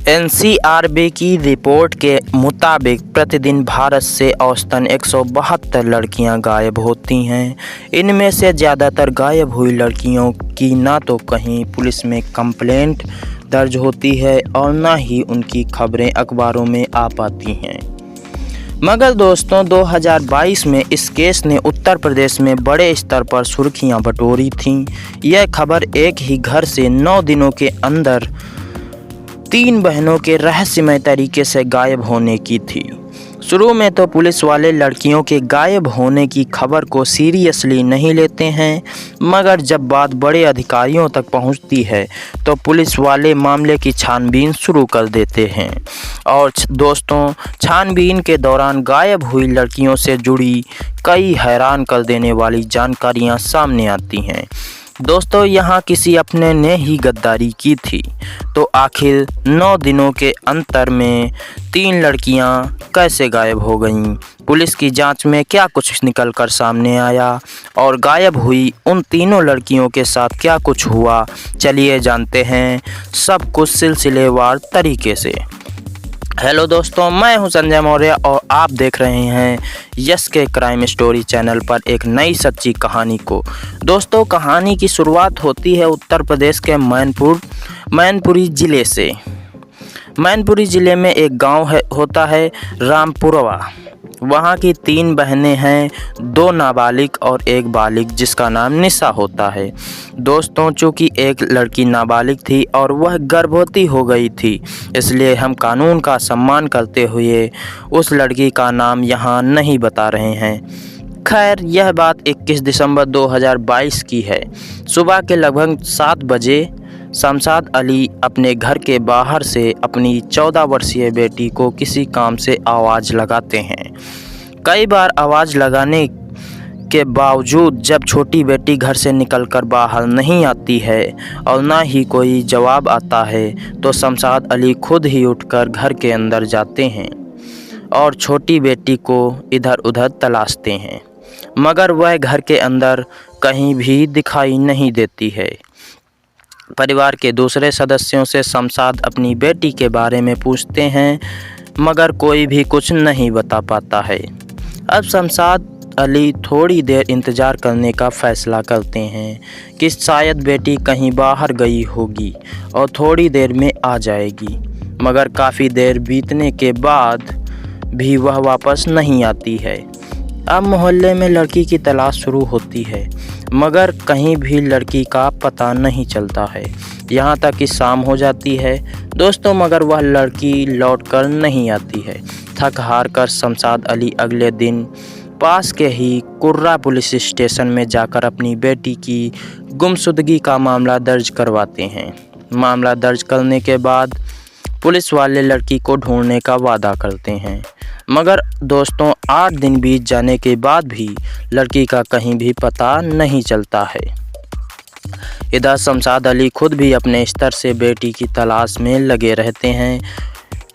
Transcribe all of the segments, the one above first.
NCRB की report के मुताबिक प्रतिदिन भारत से औसतन 172 लड़कियां गायब होती हैं। इनमें से ज़्यादातर गायब हुई लड़कियों की ना तो कहीं पुलिस में कंप्लेंट दर्ज होती है और ना ही उनकी खबरें अखबारों में आ पाती हैं। मगर दोस्तों 2022 में इस केस ने उत्तर प्रदेश में बड़े स्तर पर सुर्खियां बटोरी थीं। यह खबर एक ही घर से 9 दिनों के अंदर 3 बहनों के रहस्यमय तरीके से गायब होने की थी। शुरू में तो पुलिस वाले लड़कियों के गायब होने की खबर को सीरियसली नहीं लेते हैं, मगर जब बात बड़े अधिकारियों तक पहुंचती है तो पुलिस वाले मामले की छानबीन शुरू कर देते हैं। और दोस्तों, छानबीन के दौरान गायब हुई लड़कियों से जुड़ी कई हैरान कर देने वाली जानकारियां सामने आती हैं। दोस्तों, यहाँ किसी अपने ने ही गद्दारी की थी, तो आखिर 9 दिनों के अंतर में 3 लड़कियाँ कैसे गायब हो गईं? पुलिस की जांच में क्या कुछ निकल कर सामने आया और गायब हुई उन तीनों लड़कियों के साथ क्या कुछ हुआ? चलिए जानते हैं सब कुछ सिलसिलेवार तरीके से। हेलो दोस्तों, मैं हूं संजय मौर्य और आप देख रहे हैं यस के क्राइम स्टोरी चैनल पर एक नई सच्ची कहानी को। दोस्तों, कहानी की शुरुआत होती है उत्तर प्रदेश के मैनपुरी ज़िले से। मैनपुरी ज़िले में एक गांव होता है रामपुरवा। वहां की 3 बहनें हैं, 2 नाबालिग और 1 बालिग जिसका नाम निशा होता है। दोस्तों, चूँकि एक लड़की नाबालिग थी और वह गर्भवती हो गई थी, इसलिए हम कानून का सम्मान करते हुए उस लड़की का नाम यहाँ नहीं बता रहे हैं। खैर, यह बात 21 दिसंबर 2022 की है। सुबह के लगभग 7 बजे शमशाद अली अपने घर के बाहर से अपनी 14 वर्षीय बेटी को किसी काम से आवाज़ लगाते हैं। कई बार आवाज़ लगाने के बावजूद जब छोटी बेटी घर से निकलकर बाहर नहीं आती है और ना ही कोई जवाब आता है, तो शमशाद अली खुद ही उठकर घर के अंदर जाते हैं और छोटी बेटी को इधर उधर तलाशते हैं, मगर वह घर के अंदर कहीं भी दिखाई नहीं देती है। परिवार के दूसरे सदस्यों से शमशाद अपनी बेटी के बारे में पूछते हैं, मगर कोई भी कुछ नहीं बता पाता है। अब शमशाद अली थोड़ी देर इंतज़ार करने का फ़ैसला करते हैं कि शायद बेटी कहीं बाहर गई होगी और थोड़ी देर में आ जाएगी, मगर काफ़ी देर बीतने के बाद भी वह वापस नहीं आती है। अब मोहल्ले में लड़की की तलाश शुरू होती है, मगर कहीं भी लड़की का पता नहीं चलता है। यहाँ तक कि शाम हो जाती है दोस्तों, मगर वह लड़की लौटकर नहीं आती है। थक हार कर शमशाद अली अगले दिन पास के ही कुर्रा पुलिस स्टेशन में जाकर अपनी बेटी की गुमशुदगी का मामला दर्ज करवाते हैं। मामला दर्ज करने के बाद पुलिस वाले लड़की को ढूंढने का वादा करते हैं, मगर दोस्तों 8 दिन बीत जाने के बाद भी लड़की का कहीं भी पता नहीं चलता है। इधर शमशाद अली खुद भी अपने स्तर से बेटी की तलाश में लगे रहते हैं।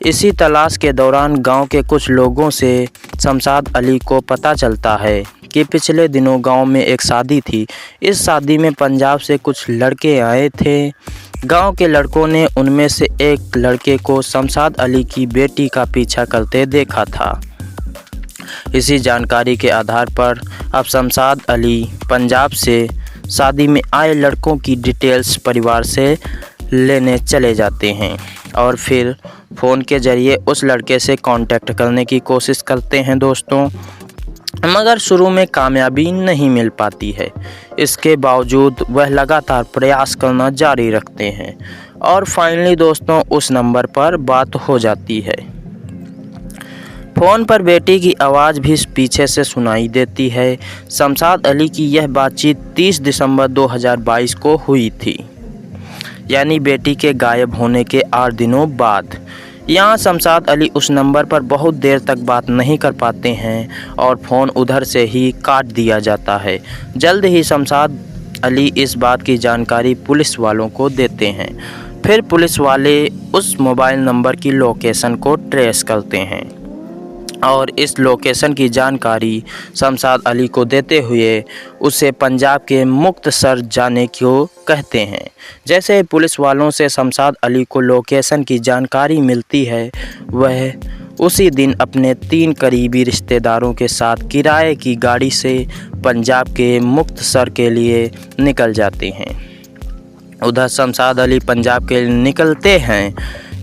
इसी तलाश के दौरान गांव के कुछ लोगों से शमशाद अली को पता चलता है कि पिछले दिनों गांव में एक शादी थी। इस शादी में पंजाब से कुछ लड़के आए थे। गांव के लड़कों ने उनमें से एक लड़के को शमशाद अली की बेटी का पीछा करते देखा था। इसी जानकारी के आधार पर अब शमशाद अली पंजाब से शादी में आए लड़कों की डिटेल्स परिवार से लेने चले जाते हैं और फिर फ़ोन के ज़रिए उस लड़के से कांटेक्ट करने की कोशिश करते हैं दोस्तों, मगर शुरू में कामयाबी नहीं मिल पाती है। इसके बावजूद वह लगातार प्रयास करना जारी रखते हैं और फाइनली दोस्तों उस नंबर पर बात हो जाती है। फ़ोन पर बेटी की आवाज़ भी पीछे से सुनाई देती है। शमशाद अली की यह बातचीत 30 दिसंबर 2022 को हुई थी, यानी बेटी के गायब होने के 8 दिनों बाद। यहाँ शमशाद अली उस नंबर पर बहुत देर तक बात नहीं कर पाते हैं और फ़ोन उधर से ही काट दिया जाता है। जल्द ही शमशाद अली इस बात की जानकारी पुलिस वालों को देते हैं। फिर पुलिस वाले उस मोबाइल नंबर की लोकेशन को ट्रेस करते हैं और इस लोकेशन की जानकारी शमशाद अली को देते हुए उसे पंजाब के मुक्तसर जाने को कहते हैं। जैसे पुलिस वालों से शमशाद अली को लोकेशन की जानकारी मिलती है, वह उसी दिन अपने 3 करीबी रिश्तेदारों के साथ किराए की गाड़ी से पंजाब के मुक्तसर के लिए निकल जाते हैं। उधर शमशाद अली पंजाब के लिए निकलते हैं,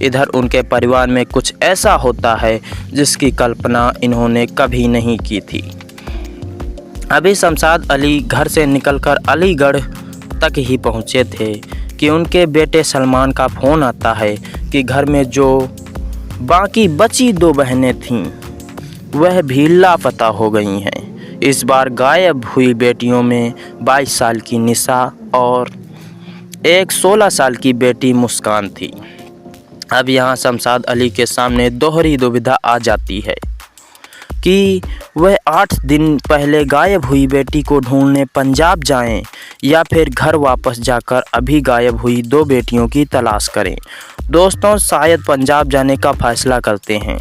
इधर उनके परिवार में कुछ ऐसा होता है जिसकी कल्पना इन्होंने कभी नहीं की थी। अभी शमशाद अली घर से निकलकर अलीगढ़ तक ही पहुंचे थे कि उनके बेटे सलमान का फ़ोन आता है कि घर में जो बाकी बची 2 बहनें थीं वह भी लापता हो गई हैं। इस बार गायब हुई बेटियों में 22 साल की निशा और एक 16 साल की बेटी मुस्कान थी। अब यहाँ शमशाद अली के सामने दोहरी दुविधा आ जाती है कि वह 8 दिन पहले गायब हुई बेटी को ढूंढने पंजाब जाएं या फिर घर वापस जाकर अभी गायब हुई 2 बेटियों की तलाश करें। दोस्तों, शायद पंजाब जाने का फैसला करते हैं।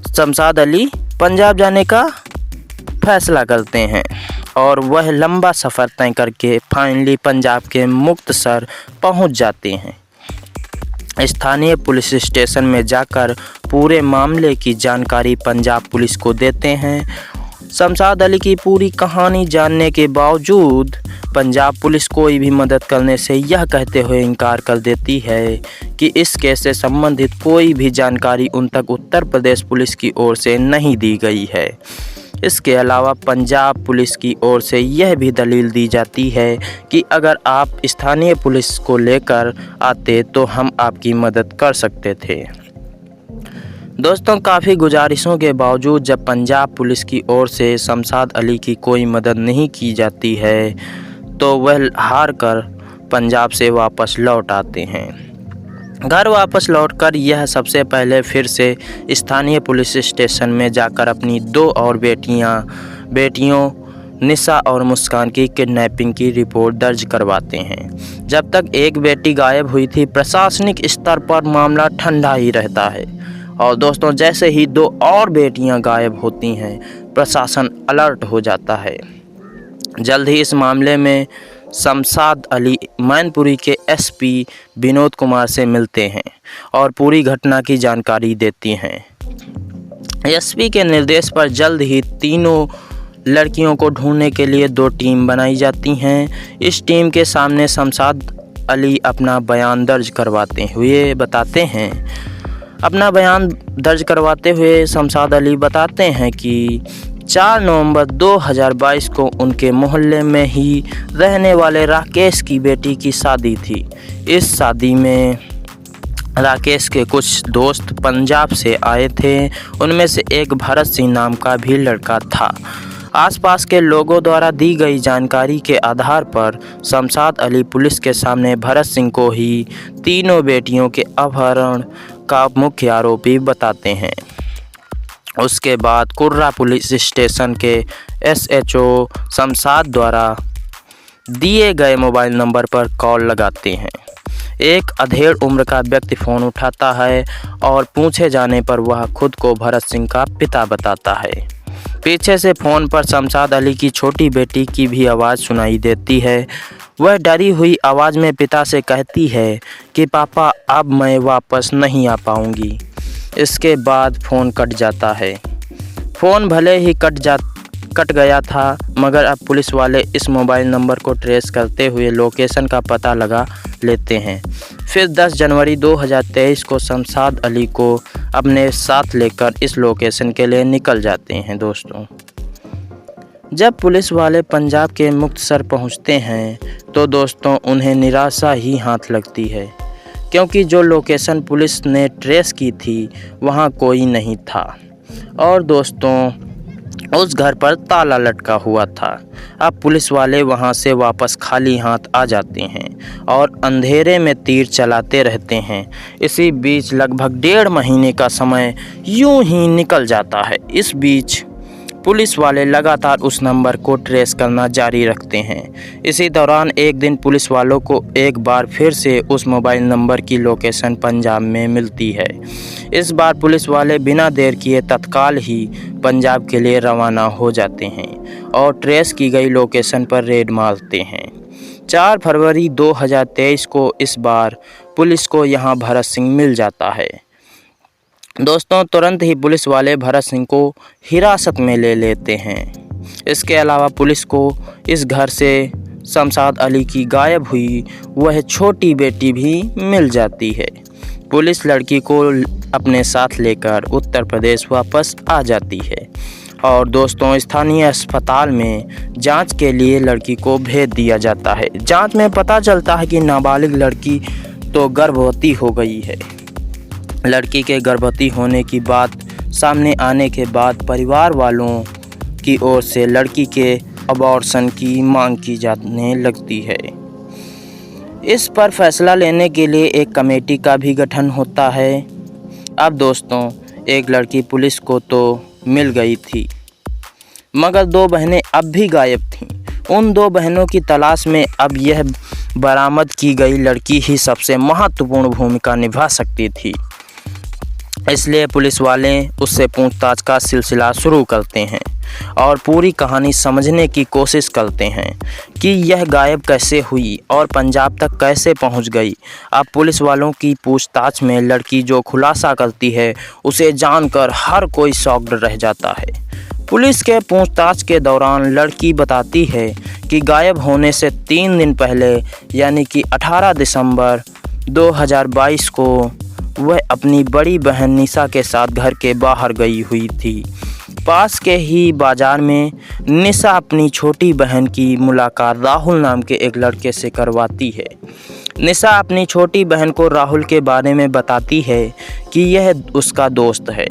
शमशाद अली पंजाब जाने का फैसला करते हैं और वह लंबा सफ़र तय करके फाइनली पंजाब के मुक्तसर पहुंच जाते हैं। स्थानीय पुलिस स्टेशन में जाकर पूरे मामले की जानकारी पंजाब पुलिस को देते हैं। शमशाद अली की पूरी कहानी जानने के बावजूद पंजाब पुलिस कोई भी मदद करने से यह कहते हुए इनकार कर देती है कि इस केस से संबंधित कोई भी जानकारी उन तक उत्तर प्रदेश पुलिस की ओर से नहीं दी गई है। इसके अलावा पंजाब पुलिस की ओर से यह भी दलील दी जाती है कि अगर आप स्थानीय पुलिस को लेकर आते तो हम आपकी मदद कर सकते थे। दोस्तों, काफ़ी गुजारिशों के बावजूद जब पंजाब पुलिस की ओर से शमशाद अली की कोई मदद नहीं की जाती है तो वह हार कर पंजाब से वापस लौट आते हैं। घर वापस लौटकर यह सबसे पहले फिर से स्थानीय पुलिस स्टेशन में जाकर अपनी 2 और बेटियों निशा और मुस्कान की किडनैपिंग की रिपोर्ट दर्ज करवाते हैं। जब तक एक बेटी गायब हुई थी, प्रशासनिक स्तर पर मामला ठंडा ही रहता है और दोस्तों, जैसे ही 2 और बेटियां गायब होती हैं, प्रशासन अलर्ट हो जाता है। जल्द ही इस मामले में शमशाद अली मैनपुरी के एसपी विनोद कुमार से मिलते हैं और पूरी घटना की जानकारी देती हैं। एसपी के निर्देश पर जल्द ही तीनों लड़कियों को ढूंढने के लिए 2 टीम बनाई जाती हैं। इस टीम के सामने शमशाद अली अपना बयान दर्ज करवाते हुए शमशाद अली बताते हैं कि 4 नवंबर 2022 को उनके मोहल्ले में ही रहने वाले राकेश की बेटी की शादी थी। इस शादी में राकेश के कुछ दोस्त पंजाब से आए थे, उनमें से एक भरत सिंह नाम का भी लड़का था। आसपास के लोगों द्वारा दी गई जानकारी के आधार पर शमशाद अली पुलिस के सामने भरत सिंह को ही तीनों बेटियों के अपहरण का मुख्य आरोपी बताते हैं। उसके बाद कुर्रा पुलिस स्टेशन के एसएचओ शमशाद द्वारा दिए गए मोबाइल नंबर पर कॉल लगाते हैं। एक अधेड़ उम्र का व्यक्ति फ़ोन उठाता है और पूछे जाने पर वह खुद को भरत सिंह का पिता बताता है। पीछे से फ़ोन पर शमशाद अली की छोटी बेटी की भी आवाज़ सुनाई देती है। वह डरी हुई आवाज़ में पिता से कहती है कि पापा, अब मैं वापस नहीं आ पाऊँगी। इसके बाद फ़ोन कट जाता है। फ़ोन भले ही कट गया था, मगर अब पुलिस वाले इस मोबाइल नंबर को ट्रेस करते हुए लोकेशन का पता लगा लेते हैं। फिर 10 जनवरी 2023 को शमशाद अली को अपने साथ लेकर इस लोकेशन के लिए निकल जाते हैं। दोस्तों, जब पुलिस वाले पंजाब के मुक्तसर पहुंचते हैं तो दोस्तों उन्हें निराशा ही हाथ लगती है, क्योंकि जो लोकेशन पुलिस ने ट्रेस की थी वहां कोई नहीं था और दोस्तों उस घर पर ताला लटका हुआ था। अब पुलिस वाले वहां से वापस खाली हाथ आ जाते हैं और अंधेरे में तीर चलाते रहते हैं। इसी बीच लगभग 1.5 महीने का समय यूं ही निकल जाता है। इस बीच पुलिस वाले लगातार उस नंबर को ट्रेस करना जारी रखते हैं। इसी दौरान एक दिन पुलिस वालों को एक बार फिर से उस मोबाइल नंबर की लोकेशन पंजाब में मिलती है। इस बार पुलिस वाले बिना देर किए तत्काल ही पंजाब के लिए रवाना हो जाते हैं और ट्रेस की गई लोकेशन पर रेड मारते हैं। 4 फरवरी 2023 को इस बार पुलिस को यहां भरत सिंह मिल जाता है। दोस्तों, तुरंत ही पुलिस वाले भरत सिंह को हिरासत में ले लेते हैं। इसके अलावा पुलिस को इस घर से शमशाद अली की गायब हुई वह छोटी बेटी भी मिल जाती है। पुलिस लड़की को अपने साथ लेकर उत्तर प्रदेश वापस आ जाती है और दोस्तों, स्थानीय अस्पताल में जांच के लिए लड़की को भेज दिया जाता है। जांच में पता चलता है कि नाबालिग लड़की तो गर्भवती हो गई है। लड़की के गर्भवती होने की बात सामने आने के बाद परिवार वालों की ओर से लड़की के अबॉर्शन की मांग की जाने लगती है। इस पर फैसला लेने के लिए एक कमेटी का भी गठन होता है। अब दोस्तों, एक लड़की पुलिस को तो मिल गई थी, मगर 2 बहनें अब भी गायब थीं। उन 2 बहनों की तलाश में अब यह बरामद की गई लड़की ही सबसे महत्वपूर्ण भूमिका निभा सकती थी। इसलिए पुलिस वाले उससे पूछताछ का सिलसिला शुरू करते हैं और पूरी कहानी समझने की कोशिश करते हैं कि यह गायब कैसे हुई और पंजाब तक कैसे पहुंच गई। अब पुलिस वालों की पूछताछ में लड़की जो खुलासा करती है उसे जानकर हर कोई शॉक्ड रह जाता है। पुलिस के पूछताछ के दौरान लड़की बताती है कि गायब होने से 3 दिन पहले यानी कि 18 दिसंबर 2022 को वह अपनी बड़ी बहन निशा के साथ घर के बाहर गई हुई थी। पास के ही बाज़ार में निशा अपनी छोटी बहन की मुलाकात राहुल नाम के एक लड़के से करवाती है। निशा अपनी छोटी बहन को राहुल के बारे में बताती है कि यह उसका दोस्त है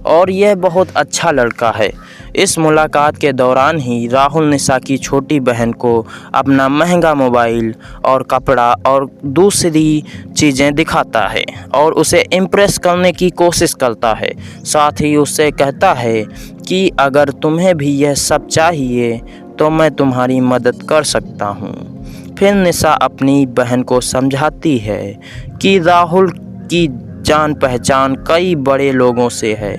और यह बहुत अच्छा लड़का है। इस मुलाकात के दौरान ही राहुल निशा की छोटी बहन को अपना महंगा मोबाइल और कपड़ा और दूसरी चीज़ें दिखाता है और उसे इम्प्रेस करने की कोशिश करता है। साथ ही उससे कहता है कि अगर तुम्हें भी यह सब चाहिए तो मैं तुम्हारी मदद कर सकता हूँ। फिर निशा अपनी बहन को समझाती है कि राहुल की जान पहचान कई बड़े लोगों से है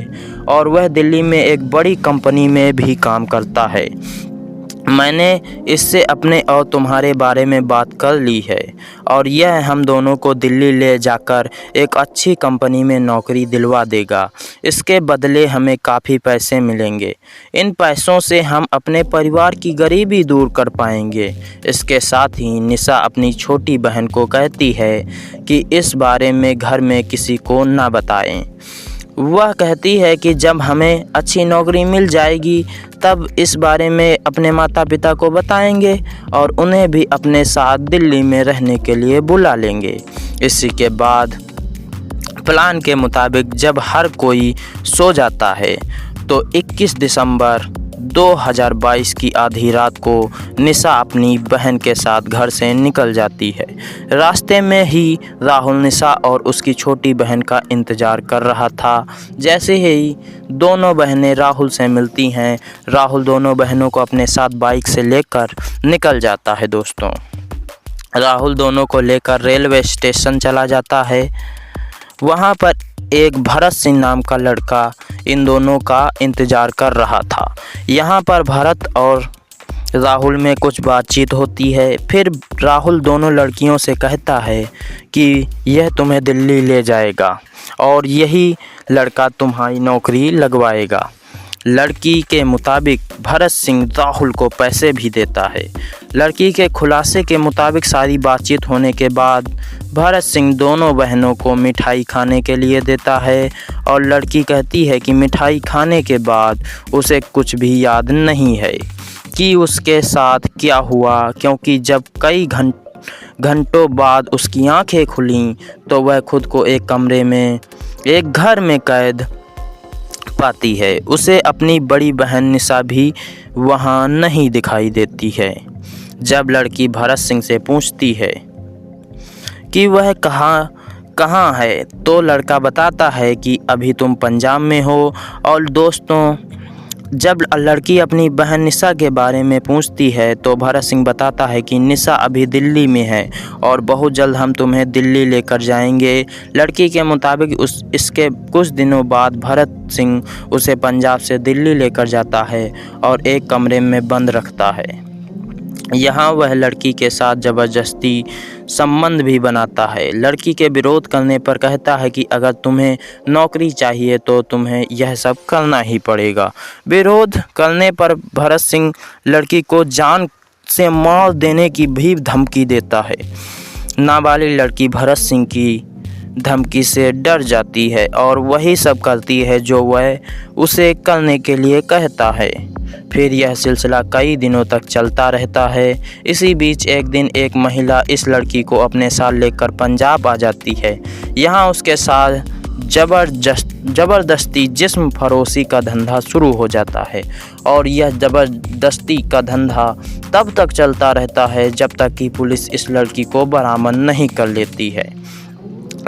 और वह दिल्ली में एक बड़ी कंपनी में भी काम करता है। मैंने इससे अपने और तुम्हारे बारे में बात कर ली है और यह हम दोनों को दिल्ली ले जाकर एक अच्छी कंपनी में नौकरी दिलवा देगा। इसके बदले हमें काफ़ी पैसे मिलेंगे। इन पैसों से हम अपने परिवार की गरीबी दूर कर पाएंगे। इसके साथ ही निशा अपनी छोटी बहन को कहती है कि इस बारे में घर में किसी को ना बताएं। वह कहती है कि जब हमें अच्छी नौकरी मिल जाएगी तब इस बारे में अपने माता पिता को बताएंगे और उन्हें भी अपने साथ दिल्ली में रहने के लिए बुला लेंगे। इसी के बाद प्लान के मुताबिक जब हर कोई सो जाता है तो 21 दिसंबर 2022 की आधी रात को निशा अपनी बहन के साथ घर से निकल जाती है। रास्ते में ही राहुल निशा और उसकी छोटी बहन का इंतज़ार कर रहा था। जैसे ही दोनों बहनें राहुल से मिलती हैं, राहुल दोनों बहनों को अपने साथ बाइक से लेकर निकल जाता है। दोस्तों, राहुल दोनों को लेकर रेलवे स्टेशन चला जाता है। वहाँ पर एक भरत सिंह नाम का लड़का इन दोनों का इंतज़ार कर रहा था। यहाँ पर भरत और राहुल में कुछ बातचीत होती है। फिर राहुल दोनों लड़कियों से कहता है कि यह तुम्हें दिल्ली ले जाएगा और यही लड़का तुम्हारी नौकरी लगवाएगा। लड़की के मुताबिक भरत सिंह राहुल को पैसे भी देता है। लड़की के खुलासे के मुताबिक सारी बातचीत होने के बाद भरत सिंह दोनों बहनों को मिठाई खाने के लिए देता है और लड़की कहती है कि मिठाई खाने के बाद उसे कुछ भी याद नहीं है कि उसके साथ क्या हुआ, क्योंकि जब कई घंटों बाद उसकी आंखें खुलीं तो वह खुद को एक कमरे में एक घर में कैद पाती है। उसे अपनी बड़ी बहन निशा भी वहाँ नहीं दिखाई देती है। जब लड़की भरत सिंह से पूछती है कि वह कहाँ है तो लड़का बताता है कि अभी तुम पंजाब में हो। और दोस्तों, जब लड़की अपनी बहन निशा के बारे में पूछती है तो भरत सिंह बताता है कि निशा अभी दिल्ली में है और बहुत जल्द हम तुम्हें दिल्ली लेकर जाएंगे। लड़की के मुताबिक इसके कुछ दिनों बाद भरत सिंह उसे पंजाब से दिल्ली लेकर जाता है और एक कमरे में बंद रखता है। यहाँ वह लड़की के साथ ज़बरदस्ती संबंध भी बनाता है। लड़की के विरोध करने पर कहता है कि अगर तुम्हें नौकरी चाहिए तो तुम्हें यह सब करना ही पड़ेगा। विरोध करने पर भरत सिंह लड़की को जान से मार देने की भी धमकी देता है। नाबालिग लड़की भरत सिंह की धमकी से डर जाती है और वही सब करती है जो वह उसे करने के लिए कहता है। फिर यह सिलसिला कई दिनों तक चलता रहता है। इसी बीच एक दिन एक महिला इस लड़की को अपने साथ लेकर पंजाब आ जाती है। यहाँ उसके साथ ज़बरदस्ती जिस्म फरोशी का धंधा शुरू हो जाता है और यह ज़बरदस्ती का धंधा तब तक चलता रहता है जब तक कि पुलिस इस लड़की को बरामद नहीं कर लेती है।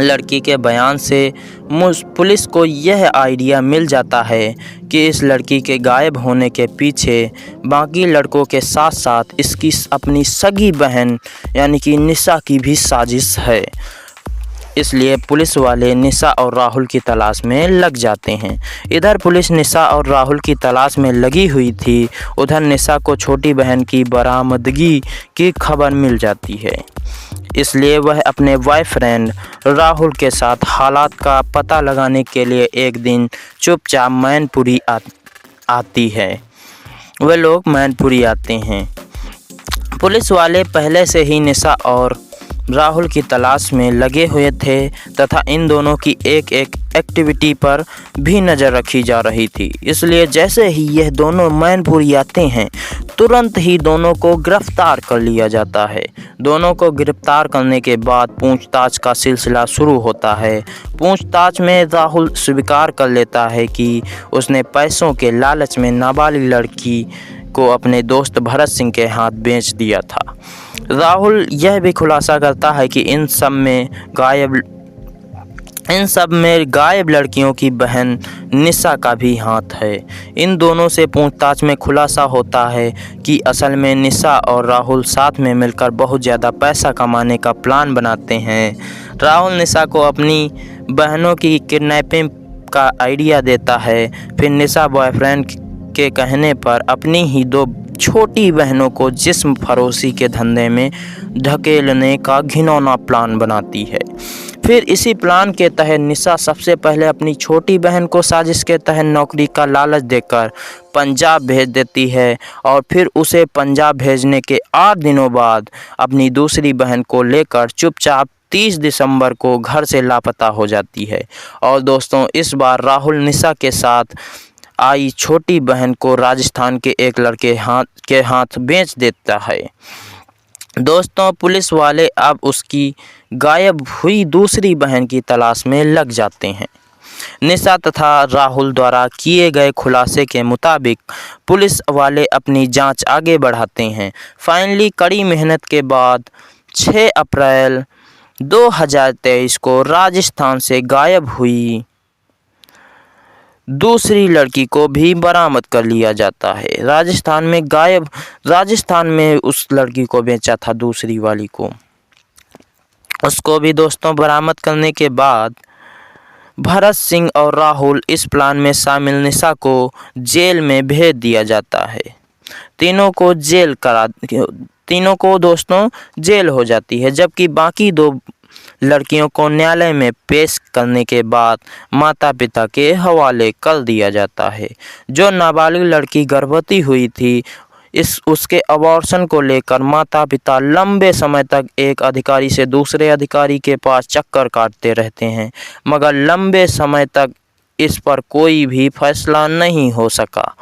लड़की के बयान से पुलिस को यह आइडिया मिल जाता है कि इस लड़की के गायब होने के पीछे बाकी लड़कों के साथ साथ इसकी अपनी सगी बहन यानी कि निशा की भी साजिश है। इसलिए पुलिस वाले निशा और राहुल की तलाश में लग जाते हैं। इधर पुलिस निशा और राहुल की तलाश में लगी हुई थी, उधर निशा को छोटी बहन की बरामदगी की खबर मिल जाती है। इसलिए वह अपने बॉयफ्रेंड राहुल के साथ हालात का पता लगाने के लिए एक दिन चुपचाप मैनपुरी आती है। वे लोग मैनपुरी आते हैं। पुलिस वाले पहले से ही निशा और राहुल की तलाश में लगे हुए थे तथा इन दोनों की एक एक एक्टिविटी पर भी नज़र रखी जा रही थी। इसलिए जैसे ही यह दोनों मैनपुरी आते हैं तुरंत ही दोनों को गिरफ्तार कर लिया जाता है। दोनों को गिरफ्तार करने के बाद पूछताछ का सिलसिला शुरू होता है। पूछताछ में राहुल स्वीकार कर लेता है कि उसने पैसों के लालच में नाबालिग लड़की को अपने दोस्त भरत सिंह के हाथ बेच दिया था। राहुल यह भी खुलासा करता है कि इन सब में गायब लड़कियों की बहन निशा का भी हाथ है। इन दोनों से पूछताछ में खुलासा होता है कि असल में निशा और राहुल साथ में मिलकर बहुत ज़्यादा पैसा कमाने का प्लान बनाते हैं। राहुल निशा को अपनी बहनों की किडनैपिंग का आइडिया देता है। फिर निशा बॉयफ्रेंड के कहने पर अपनी ही दो छोटी बहनों को जिस्म फरोशी के धंधे में ढकेलने का घिनौना प्लान बनाती है। फिर इसी प्लान के तहत निशा सबसे पहले अपनी छोटी बहन को साजिश के तहत नौकरी का लालच देकर पंजाब भेज देती है और फिर उसे पंजाब भेजने के 8 दिनों बाद अपनी दूसरी बहन को लेकर चुपचाप 30 दिसंबर को घर से लापता हो जाती है। और दोस्तों इस बार राहुल निशा के साथ आई छोटी बहन को राजस्थान के एक लड़के के हाथ बेच देता है। दोस्तों पुलिस वाले अब उसकी गायब हुई दूसरी बहन की तलाश में लग जाते हैं। निशा तथा राहुल द्वारा किए गए खुलासे के मुताबिक पुलिस वाले अपनी जांच आगे बढ़ाते हैं। फाइनली कड़ी मेहनत के बाद 6 अप्रैल 2023 को राजस्थान से गायब हुई दूसरी लड़की को भी बरामद कर लिया जाता है। राजस्थान में उस लड़की को बेचा था दूसरी वाली को, उसको भी दोस्तों बरामद करने के बाद भरत सिंह और राहुल इस प्लान में शामिल निशा को जेल में भेज दिया जाता है। तीनों को दोस्तों जेल हो जाती है, जबकि बाकी 2 लड़कियों को न्यायालय में पेश करने के बाद माता पिता के हवाले कर दिया जाता है। जो नाबालिग लड़की गर्भवती हुई थी उसके अबॉर्शन को लेकर माता पिता लंबे समय तक एक अधिकारी से दूसरे अधिकारी के पास चक्कर काटते रहते हैं, मगर लंबे समय तक इस पर कोई भी फैसला नहीं हो सका।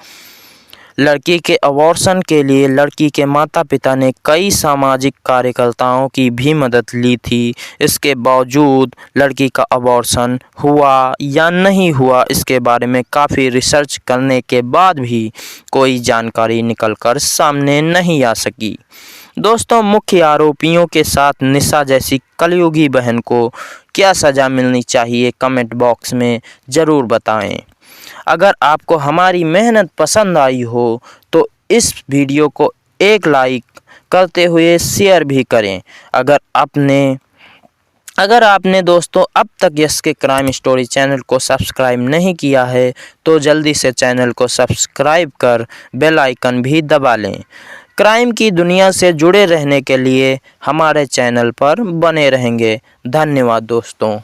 लड़की के अबॉर्शन के लिए लड़की के माता पिता ने कई सामाजिक कार्यकर्ताओं की भी मदद ली थी। इसके बावजूद लड़की का अबॉर्शन हुआ या नहीं हुआ इसके बारे में काफ़ी रिसर्च करने के बाद भी कोई जानकारी निकलकर सामने नहीं आ सकी। दोस्तों मुख्य आरोपियों के साथ निशा जैसी कलयुगी बहन को क्या सज़ा मिलनी चाहिए, कमेंट बॉक्स में ज़रूर बताएं। अगर आपको हमारी मेहनत पसंद आई हो तो इस वीडियो को एक लाइक करते हुए शेयर भी करें। अगर आपने दोस्तों अब तक यस के क्राइम स्टोरी चैनल को सब्सक्राइब नहीं किया है तो जल्दी से चैनल को सब्सक्राइब कर बेल आइकन भी दबा लें। क्राइम की दुनिया से जुड़े रहने के लिए हमारे चैनल पर बने रहेंगे। धन्यवाद दोस्तों।